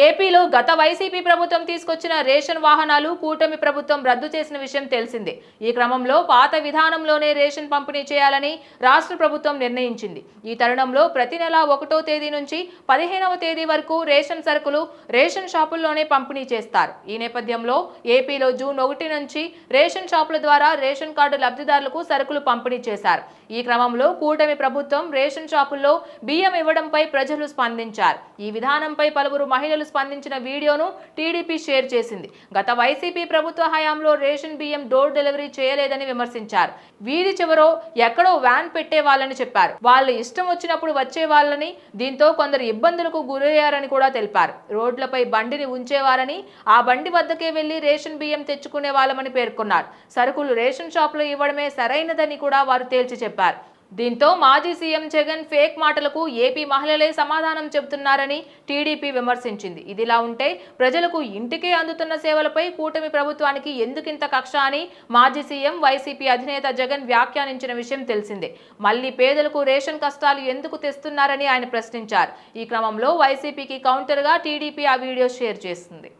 ఏపీలో గత వైసీపీ ప్రభుత్వం తీసుకొచ్చిన రేషన్ వాహనాలు కూటమి ప్రభుత్వం రద్దు చేసిన విషయం తెలిసిందే. ఈ క్రమంలో పాత విధానంలోనే రేషన్ పంపిణీ చేయాలని రాష్ట్ర ప్రభుత్వం నిర్ణయించింది. ఈ తరుణంలో ప్రతి నెల 1వ తేదీ నుంచి 15వ తేదీ వరకు రేషన్ సరుకులు రేషన్ షాపుల్లోనే పంపిణీ చేస్తారు. ఈ నేపథ్యంలో ఏపీలో జూన్ 1 నుంచి రేషన్ షాపుల ద్వారా రేషన్ కార్డు లబ్ధిదారులకు సరుకులు పంపిణీ చేశారు. ఈ క్రమంలో కూటమి ప్రభుత్వం రేషన్ షాపుల్లో బియ్యం ఇవ్వడంపై ప్రజలు స్పందించారు. ఈ విధానంపై పలువురు మహిళలు స్పందించిన వీడియోను టీడీపీ షేర్ చేసింది. గత వైసీపీ ప్రభుత్వ హయాంలో రేషన్ బియ్యం డోర్ డెలివరీ చేయలేదని విమర్శించారు. వీధి చివరో ఎక్కడో వ్యాన్ పెట్టే వాళ్ళని చెప్పారు. వాళ్ళు ఇష్టం వచ్చినప్పుడు వచ్చే వాళ్ళని, దీంతో కొందరు ఇబ్బందులకు గురయ్యారని కూడా తెలిపారు. రోడ్లపై బండిని ఉంచేవారని, ఆ బండి వద్దకే వెళ్లి రేషన్ బియ్యం తెచ్చుకునే వాళ్ళమని పేర్కొన్నారు. సరుకులు రేషన్ షాపులో ఇవ్వడమే సరైనదని కూడా వారు తేల్చి చెప్పారు. దీంతో మాజీ సీఎం జగన్ ఫేక్ మాటలకు ఏపీ మహిళలే సమాధానం చెబుతున్నారని టీడీపీ విమర్శించింది. ఇదిలా ఉంటే ప్రజలకు ఇంటికే అందుతున్న సేవలపై కూటమి ప్రభుత్వానికి ఎందుకింత కక్ష అని మాజీ సీఎం వైసీపీ అధినేత జగన్ వ్యాఖ్యానించిన విషయం తెలిసిందే. మళ్లీ పేదలకు రేషన్ కష్టాలు ఎందుకు తెస్తున్నారని ఆయన ప్రశ్నించారు. ఈ క్రమంలో వైసీపీకి కౌంటర్గా టీడీపీ ఆ వీడియో షేర్ చేస్తుంది.